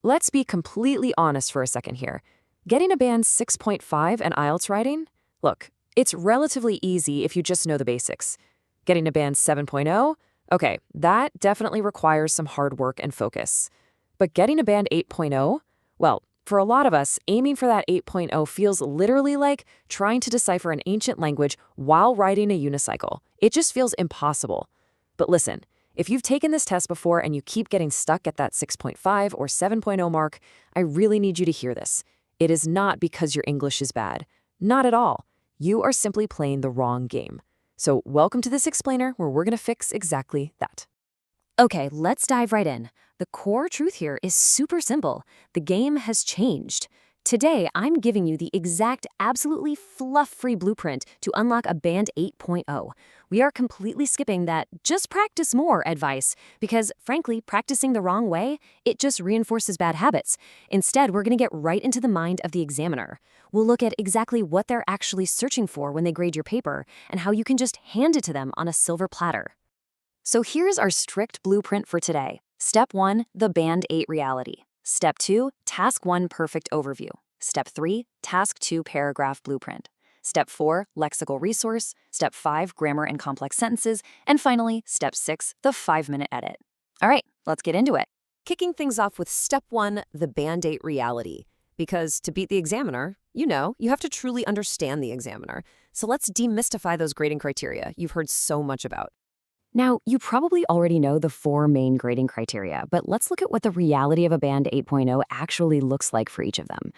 Let's be completely honest for a second here. Getting a band 6.5 in IELTS writing? Look, it's relatively easy if you just know the basics. Getting a band 7.0? Okay, that definitely requires some hard work and focus. But getting a band 8.0? Well, for a lot of us, aiming for that 8.0 feels literally like trying to decipher an ancient language while riding a unicycle. It just feels impossible. But listen, if you've taken this test before and you keep getting stuck at that 6.5 or 7.0 mark, I really need you to hear this. It is not because your English is bad. Not at all. You are simply playing the wrong game. So welcome to this explainer where we're going to fix exactly that. Okay, let's dive right in. The core truth here is super simple. The game has changed. Today, I'm giving you the exact, absolutely fluff-free blueprint to unlock a Band 8.0. We are completely skipping that just practice more advice because, frankly, practicing the wrong way, it just reinforces bad habits. Instead, we're going to get right into the mind of the examiner. We'll look at exactly what they're actually searching for when they grade your paper and how you can just hand it to them on a silver platter. So here's our strict blueprint for today. Step 1, the Band 8 reality. Step 2, Task 1 perfect overview. Step 3, Task 2 paragraph blueprint. Step 4, lexical resource. Step 5, grammar and complex sentences. And finally, Step 6, the 5-minute edit. All right, let's get into it. Kicking things off with Step 1, the Band 8 reality. Because to beat the examiner, you have to truly understand the examiner. So let's demystify those grading criteria you've heard so much about. Now, you probably already know the 4 main grading criteria, but let's look at what the reality of a Band 8.0 actually looks like for each of them.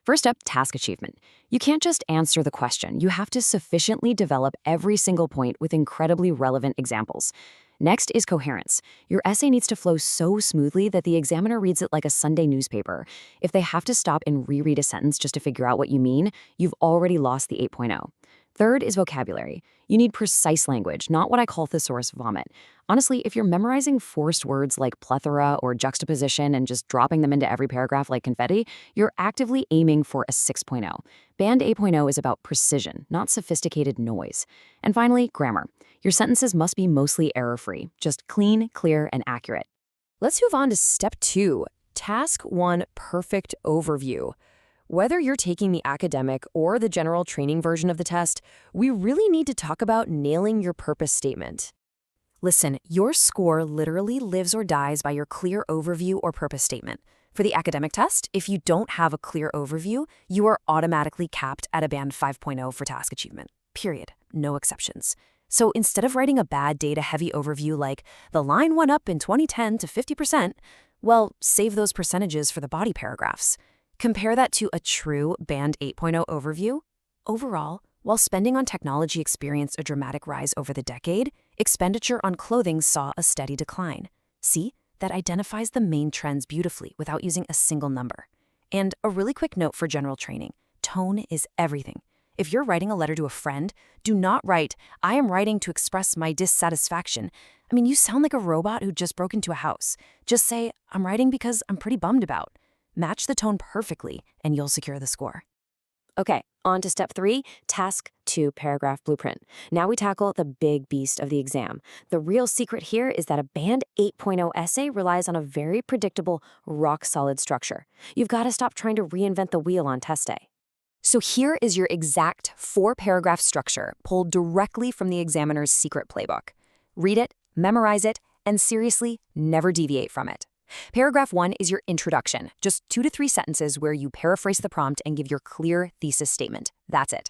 First up, task achievement. You can't just answer the question. You have to sufficiently develop every single point with incredibly relevant examples. Next is coherence. Your essay needs to flow so smoothly that the examiner reads it like a Sunday newspaper. If they have to stop and reread a sentence just to figure out what you mean, you've already lost the 8.0. Third is vocabulary. You need precise language, not what I call thesaurus vomit. Honestly, if you're memorizing forced words like plethora or juxtaposition and just dropping them into every paragraph like confetti, you're actively aiming for a 6.0. Band 8.0 is about precision, not sophisticated noise. And finally, grammar. Your sentences must be mostly error-free, just clean, clear, and accurate. Let's move on to Step 2, Task 1 perfect overview. Whether you're taking the academic or the general training version of the test, we really need to talk about nailing your purpose statement. Listen, your score literally lives or dies by your clear overview or purpose statement. For the academic test, if you don't have a clear overview, you are automatically capped at a Band 5.0 for task achievement. Period. No exceptions. So instead of writing a bad data-heavy overview like, the line went up in 2010 to 50%, well, save those percentages for the body paragraphs. Compare that to a true Band 8.0 overview. Overall, while spending on technology experienced a dramatic rise over the decade, expenditure on clothing saw a steady decline. See, that identifies the main trends beautifully without using a single number. And a really quick note for general training. Tone is everything. If you're writing a letter to a friend, do not write, I am writing to express my dissatisfaction. I mean, you sound like a robot who just broke into a house. Just say, I'm writing because I'm pretty bummed about. Match the tone perfectly, and you'll secure the score. Okay, on to Step 3, Task 2 paragraph blueprint. Now we tackle the big beast of the exam. The real secret here is that a Band 8.0 essay relies on a very predictable, rock-solid structure. You've got to stop trying to reinvent the wheel on test day. So here is your exact 4-paragraph structure pulled directly from the examiner's secret playbook. Read it, memorize it, and seriously, never deviate from it. Paragraph 1 is your introduction, just 2 to 3 sentences where you paraphrase the prompt and give your clear thesis statement. That's it.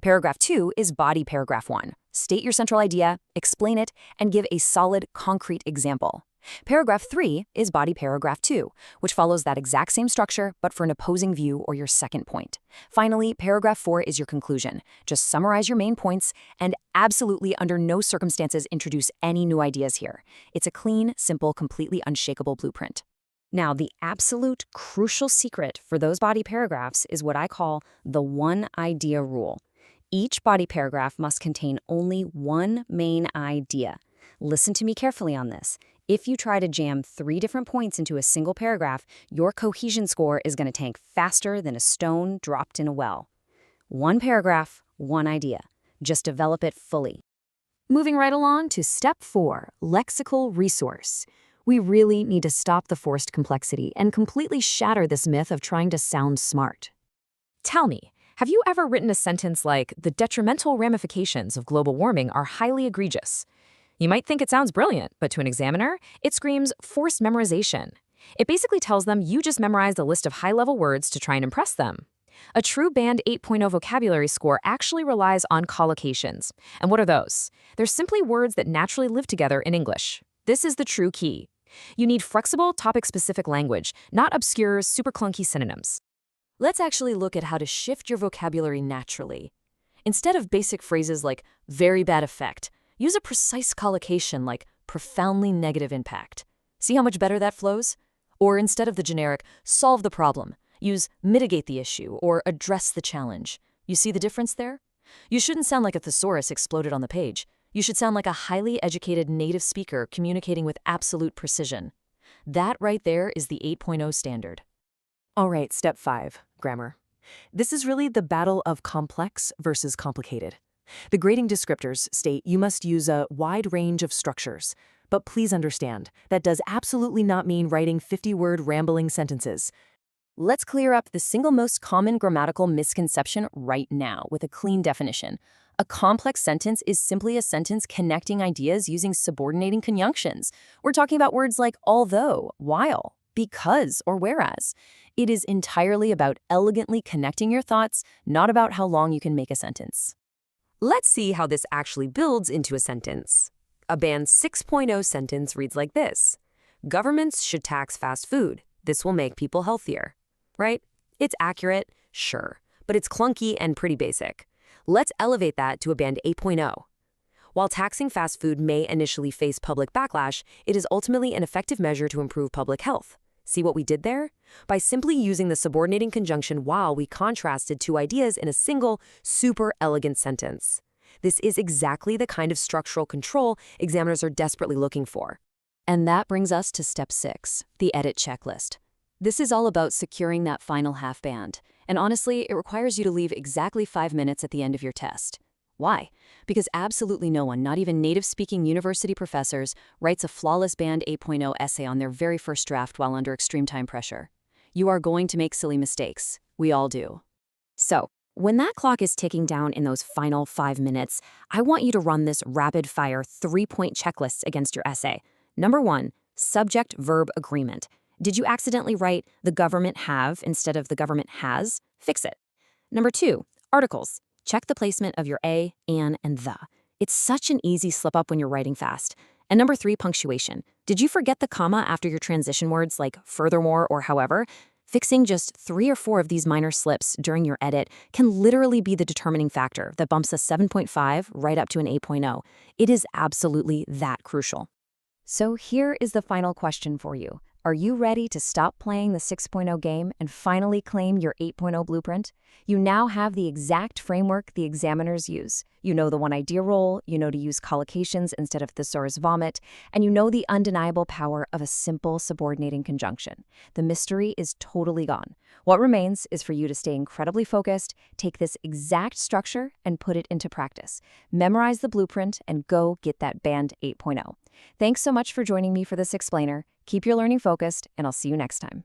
Paragraph 2 is body paragraph 1. State your central idea, explain it, and give a solid, concrete example. Paragraph 3 is body paragraph 2, which follows that exact same structure, but for an opposing view or your second point. Finally, paragraph 4 is your conclusion. Just summarize your main points and absolutely under no circumstances introduce any new ideas here. It's a clean, simple, completely unshakable blueprint. Now, the absolute crucial secret for those body paragraphs is what I call the one idea rule. Each body paragraph must contain only one main idea. Listen to me carefully on this. If you try to jam 3 different points into a single paragraph, your cohesion score is going to tank faster than a stone dropped in a well. One paragraph, one idea. Just develop it fully. Moving right along to Step 4, lexical resource. We really need to stop the forced complexity and completely shatter this myth of trying to sound smart. Tell me, have you ever written a sentence like, "The detrimental ramifications of global warming are highly egregious"? You might think it sounds brilliant, but to an examiner, it screams forced memorization. It basically tells them you just memorized a list of high-level words to try and impress them. A true Band 8.0 vocabulary score actually relies on collocations. And what are those? They're simply words that naturally live together in English. This is the true key. You need flexible, topic-specific language, not obscure, super clunky synonyms. Let's actually look at how to shift your vocabulary naturally. Instead of basic phrases like very bad effect, use a precise collocation like profoundly negative impact. See how much better that flows? Or instead of the generic solve the problem, use mitigate the issue or address the challenge. You see the difference there? You shouldn't sound like a thesaurus exploded on the page. You should sound like a highly educated native speaker communicating with absolute precision. That right there is the 8.0 standard. All right, step 5, grammar. This is really the battle of complex versus complicated. The grading descriptors state you must use a wide range of structures. But please understand, that does absolutely not mean writing 50-word rambling sentences. Let's clear up the single most common grammatical misconception right now with a clean definition. A complex sentence is simply a sentence connecting ideas using subordinating conjunctions. We're talking about words like although, while, because, or whereas. It is entirely about elegantly connecting your thoughts, not about how long you can make a sentence. Let's see how this actually builds into a sentence. A Band 6.0 sentence reads like this. Governments should tax fast food. This will make people healthier. Right? It's accurate, sure, but it's clunky and pretty basic. Let's elevate that to a Band 8.0. While taxing fast food may initially face public backlash, it is ultimately an effective measure to improve public health. See what we did there? By simply using the subordinating conjunction while, we contrasted two ideas in a single, super elegant sentence. This is exactly the kind of structural control examiners are desperately looking for. And that brings us to step 6, the edit checklist. This is all about securing that final half band. And honestly, it requires you to leave exactly 5 minutes at the end of your test. Why? Because absolutely no one, not even native-speaking university professors, writes a flawless Band 8.0 essay on their very first draft while under extreme time pressure. You are going to make silly mistakes. We all do. So, when that clock is ticking down in those final 5 minutes, I want you to run this rapid-fire 3-point checklist against your essay. Number 1, subject-verb agreement. Did you accidentally write the government have instead of the government has? Fix it. Number 2, articles. Check the placement of your a, an, and the. It's such an easy slip-up when you're writing fast. And number 3, punctuation. Did you forget the comma after your transition words like furthermore or however? Fixing just 3 or 4 of these minor slips during your edit can literally be the determining factor that bumps a 7.5 right up to an 8.0. It is absolutely that crucial. So here is the final question for you. Are you ready to stop playing the 6.0 game and finally claim your 8.0 blueprint? You now have the exact framework the examiners use. You know the one-idea rule, you know to use collocations instead of thesaurus vomit, and you know the undeniable power of a simple subordinating conjunction. The mystery is totally gone. What remains is for you to stay incredibly focused, take this exact structure and put it into practice. Memorize the blueprint and go get that Band 8.0. Thanks so much for joining me for this explainer. Keep your learning focused, and I'll see you next time.